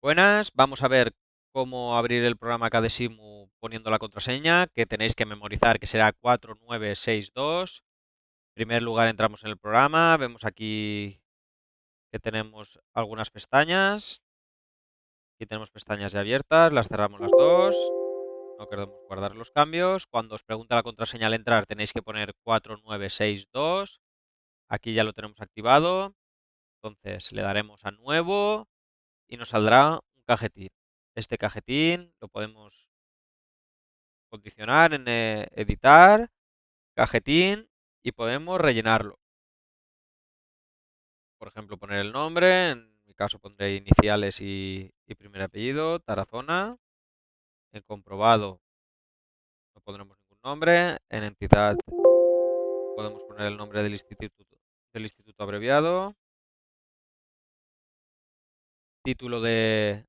Buenas, vamos a ver cómo abrir el programa Cadesimu poniendo la contraseña que tenéis que memorizar, que será 4962. En primer lugar entramos en el programa, vemos aquí que tenemos algunas pestañas. Aquí tenemos pestañas ya abiertas, las cerramos las dos. No queremos guardar los cambios. Cuando os pregunta la contraseña al entrar tenéis que poner 4962. Aquí ya lo tenemos activado. Entonces le daremos a nuevo y nos saldrá un cajetín. Este cajetín lo podemos condicionar en editar, cajetín y podemos rellenarlo. Por ejemplo, poner el nombre, en mi caso pondré iniciales y primer apellido, Tarazona. En comprobado no pondremos ningún nombre. En entidad podemos poner el nombre del instituto abreviado. Título del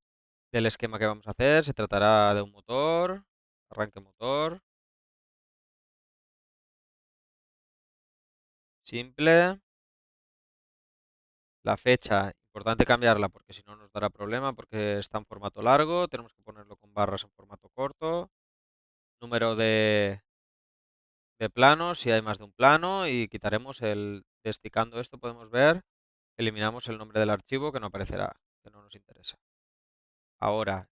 esquema que vamos a hacer, se tratará de un motor, arranque motor, simple. La fecha, importante cambiarla porque si no nos dará problema porque está en formato largo, tenemos que ponerlo con barras en formato corto. Número de planos, si hay más de un plano, y quitaremos desticando esto podemos ver, eliminamos el nombre del archivo que no aparecerá, que no nos interesa. Ahora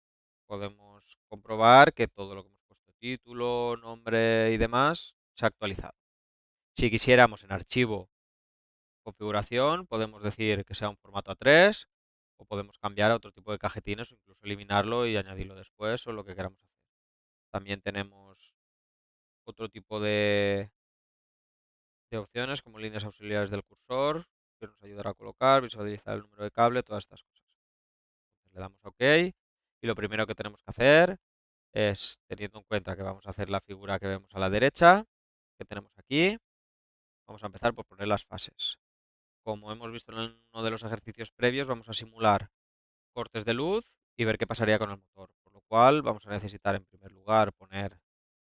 podemos comprobar que todo lo que hemos puesto, título, nombre y demás, se ha actualizado. Si quisiéramos en archivo configuración, podemos decir que sea un formato A3 o podemos cambiar a otro tipo de cajetines o incluso eliminarlo y añadirlo después o lo que queramos hacer. También tenemos otro tipo de opciones como líneas auxiliares del cursor que nos ayudará a colocar, visualizar el número de cable, todas estas cosas. Entonces, le damos a OK y lo primero que tenemos que hacer es, teniendo en cuenta que vamos a hacer la figura que vemos a la derecha, que tenemos aquí, vamos a empezar por poner las fases. Como hemos visto en uno de los ejercicios previos, vamos a simular cortes de luz y ver qué pasaría con el motor. Por lo cual vamos a necesitar en primer lugar poner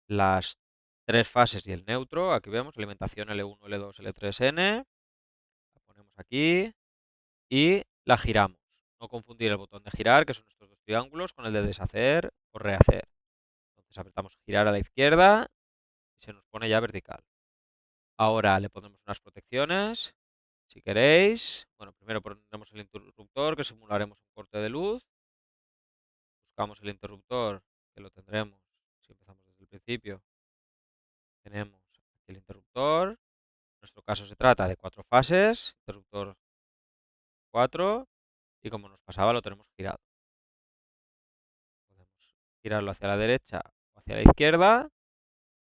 las tres fases y el neutro. Aquí vemos alimentación L1, L2, L3N. La ponemos aquí y la giramos. No confundir el botón de girar, que son estos dos triángulos, con el de deshacer o rehacer. Entonces apretamos girar a la izquierda y se nos pone ya vertical. Ahora le ponemos unas protecciones, si queréis. Bueno, primero pondremos el interruptor, que simularemos un corte de luz. Buscamos el interruptor, que lo tendremos si empezamos desde el principio. Tenemos aquí el interruptor. En nuestro caso se trata de 4 fases, interruptor 4, y como nos pasaba lo tenemos girado. Podemos girarlo hacia la derecha o hacia la izquierda.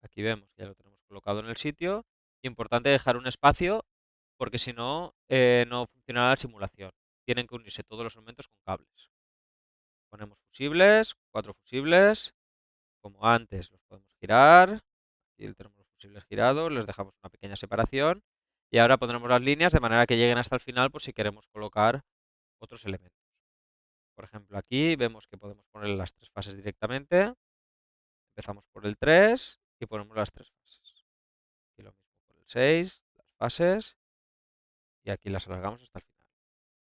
Aquí vemos que ya lo tenemos colocado en el sitio. Importante dejar un espacio porque si no, no funcionará la simulación. Tienen que unirse todos los elementos con cables. Ponemos fusibles, 4 fusibles. Como antes, los podemos girar. Y tenemos los fusibles girados, les dejamos una pequeña separación. Y ahora pondremos las líneas de manera que lleguen hasta el final por si queremos colocar otros elementos. Por ejemplo, aquí vemos que podemos poner las tres fases directamente. Empezamos por el 3 y ponemos las tres fases. Y lo mismo por el 6, las fases. Y aquí las alargamos hasta el final.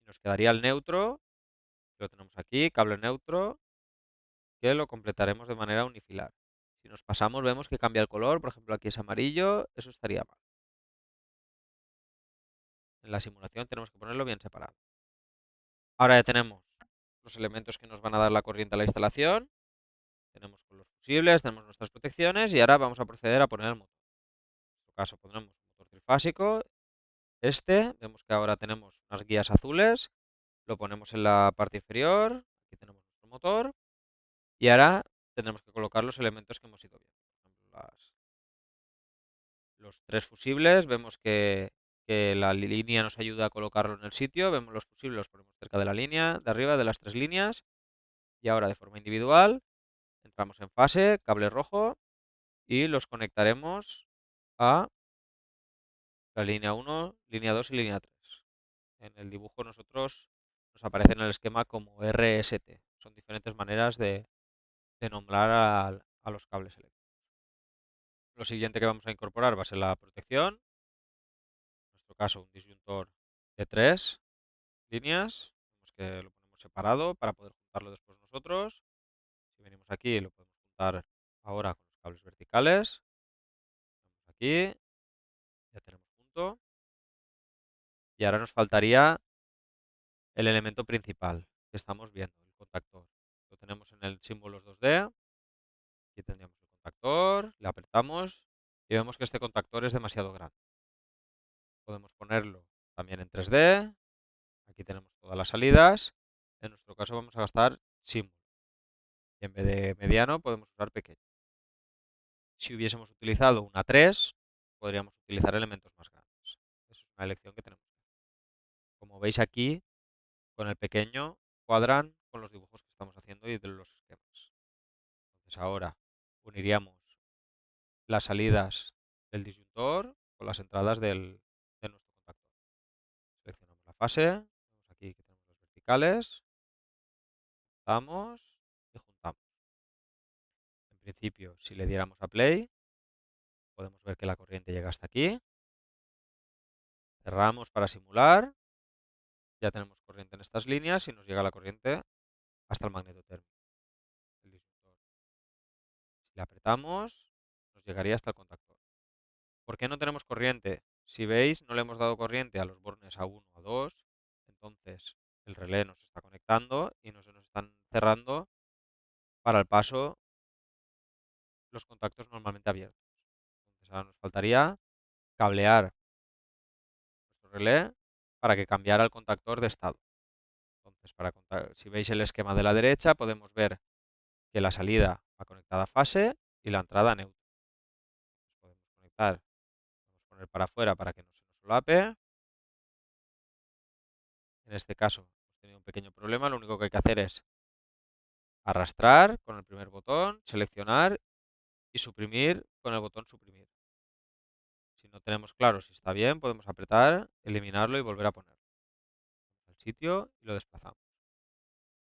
Y nos quedaría el neutro, que lo tenemos aquí, cable neutro, que lo completaremos de manera unifilar. Si nos pasamos vemos que cambia el color, por ejemplo aquí es amarillo, eso estaría mal. En la simulación tenemos que ponerlo bien separado. Ahora ya tenemos los elementos que nos van a dar la corriente a la instalación. Tenemos los fusibles, tenemos nuestras protecciones y ahora vamos a proceder a poner el motor. En este caso pondremos un motor trifásico. Vemos que ahora tenemos unas guías azules. Lo ponemos en la parte inferior. Aquí tenemos nuestro motor. Y ahora tendremos que colocar los elementos que hemos ido viendo. Por ejemplo, los tres fusibles. Vemos que la línea nos ayuda a colocarlo en el sitio. Vemos los fusibles, los ponemos cerca de la línea de arriba de las tres líneas. Y ahora de forma individual entramos en fase, cable rojo, y los conectaremos a la línea 1, línea 2 y línea 3. En el dibujo nos aparece en el esquema como RST. Son diferentes maneras de nombrar a los cables eléctricos. Lo siguiente que vamos a incorporar va a ser la protección. En nuestro caso, un disyuntor de 3 líneas. Vemos que lo ponemos separado para poder juntarlo después nosotros. Si venimos aquí, lo podemos juntar ahora con los cables verticales. Aquí, ya tenemos punto. Y ahora nos faltaría el elemento principal que estamos viendo, el contactor. Lo tenemos en el símbolo 2D. Aquí tendríamos el contactor, le apretamos y vemos que este contactor es demasiado grande. Podemos ponerlo también en 3D. Aquí tenemos todas las salidas. En nuestro caso vamos a gastar símbolo. Y en vez de mediano podemos usar pequeño. Si hubiésemos utilizado una 3, podríamos utilizar elementos más grandes. Eso es una elección que tenemos. Como veis aquí, con el pequeño cuadran con los dibujos que estamos haciendo y de los esquemas. Entonces ahora uniríamos las salidas del disyuntor con las entradas de nuestro contactor. Seleccionamos la fase, vemos aquí que tenemos las verticales, juntamos y juntamos. En principio, si le diéramos a play, podemos ver que la corriente llega hasta aquí. Cerramos para simular. Ya tenemos corriente en estas líneas y nos llega la corriente hasta el magnetotérmico del disyuntor. Si le apretamos, nos llegaría hasta el contactor. ¿Por qué no tenemos corriente? Si veis, no le hemos dado corriente a los bornes A1, A2, entonces el relé nos está conectando y no se nos están cerrando para el paso los contactos normalmente abiertos. Entonces ahora nos faltaría cablear nuestro relé para que cambiara el contactor de estado. Entonces, si veis el esquema de la derecha, podemos ver que la salida va conectada a fase y la entrada a neutro. Podemos conectar, podemos poner para afuera para que no se nos solape. En este caso hemos tenido un pequeño problema, lo único que hay que hacer es arrastrar con el primer botón, seleccionar y suprimir con el botón suprimir. Si no tenemos claro si está bien, podemos apretar, eliminarlo y volver a ponerlo. Al sitio y lo desplazamos.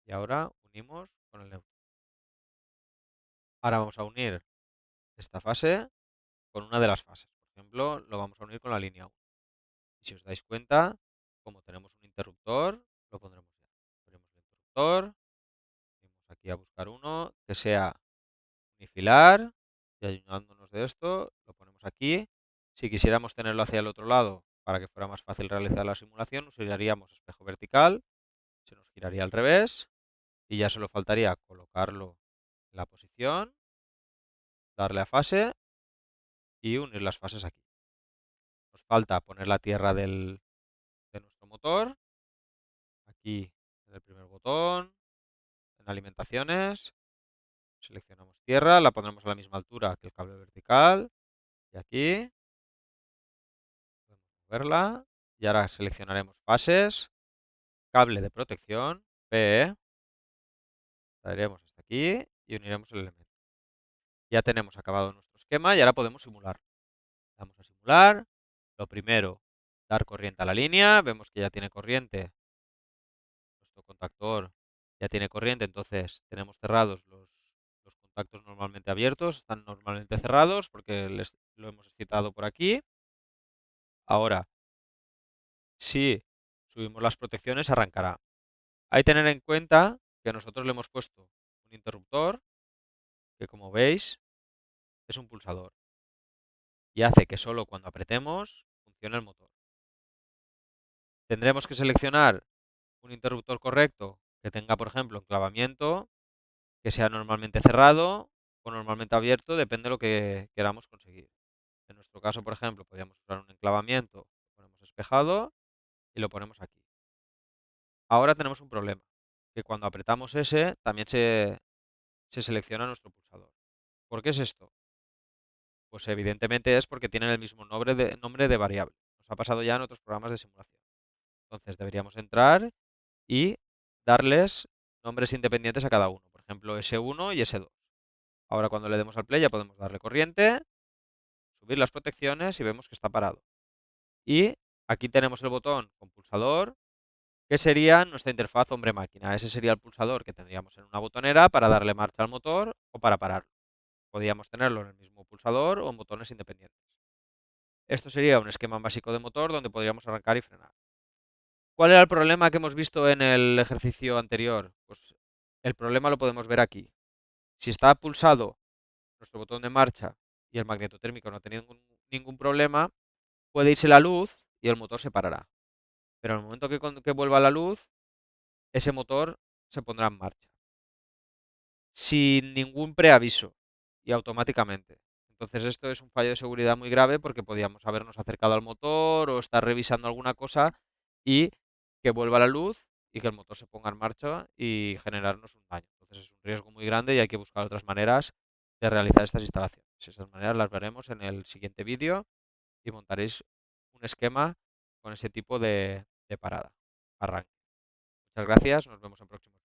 Y ahora unimos con el neutro. Ahora vamos a unir esta fase con una de las fases. Por ejemplo, lo vamos a unir con la línea 1. Y si os dais cuenta, como tenemos un interruptor, lo pondremos ya. Ponemos el interruptor, venimos aquí a buscar uno que sea unifilar y ayudándonos de esto, lo ponemos aquí. Si quisiéramos tenerlo hacia el otro lado para que fuera más fácil realizar la simulación, usaríamos espejo vertical, se nos giraría al revés y ya solo faltaría colocarlo en la posición, darle a fase y unir las fases aquí. Nos falta poner la tierra de nuestro motor, aquí en el primer botón, en alimentaciones, seleccionamos tierra, la pondremos a la misma altura que el cable vertical y aquí podemos moverla y ahora seleccionaremos fases, cable de protección, PE, traeremos hasta aquí y uniremos el elemento. Ya tenemos acabado nuestro esquema y ahora podemos simular. Vamos a simular. Lo primero, dar corriente a la línea. Vemos que ya tiene corriente. Nuestro contactor ya tiene corriente, entonces tenemos cerrados los contactos normalmente abiertos. Están normalmente cerrados porque lo hemos excitado por aquí. Ahora, si subimos las protecciones, arrancará. Hay que tener en cuenta que nosotros le hemos puesto un interruptor que, como veis, es un pulsador y hace que solo cuando apretemos funcione el motor. Tendremos que seleccionar un interruptor correcto que tenga, por ejemplo, enclavamiento, que sea normalmente cerrado o normalmente abierto, depende de lo que queramos conseguir. En nuestro caso, por ejemplo, podríamos usar un enclavamiento, lo ponemos espejado y lo ponemos aquí. Ahora tenemos un problema, que cuando apretamos ese también se selecciona nuestro pulsador. ¿Por qué es esto? Pues evidentemente es porque tienen el mismo nombre de variable. Nos ha pasado ya en otros programas de simulación. Entonces deberíamos entrar y darles nombres independientes a cada uno. Por ejemplo, S1 y S2. Ahora cuando le demos al play ya podemos darle corriente, subir las protecciones y vemos que está parado. Y aquí tenemos el botón con pulsador, que sería nuestra interfaz hombre-máquina. Ese sería el pulsador que tendríamos en una botonera para darle marcha al motor o para pararlo. Podríamos tenerlo en el mismo pulsador o en botones independientes. Esto sería un esquema básico de motor donde podríamos arrancar y frenar. ¿Cuál era el problema que hemos visto en el ejercicio anterior? Pues El problema lo podemos ver aquí. Si está pulsado nuestro botón de marcha y el magnetotérmico no tiene ningún problema, puede irse la luz y el motor se parará. Pero en el momento que vuelva la luz, ese motor se pondrá en marcha sin ningún preaviso y automáticamente. Entonces esto es un fallo de seguridad muy grave porque podíamos habernos acercado al motor o estar revisando alguna cosa y que vuelva la luz y que el motor se ponga en marcha y generarnos un daño. Entonces es un riesgo muy grande y hay que buscar otras maneras de realizar estas instalaciones. Esas maneras las veremos en el siguiente vídeo y montaréis un esquema con ese tipo de parada. Arranque. Muchas gracias, nos vemos en próximos.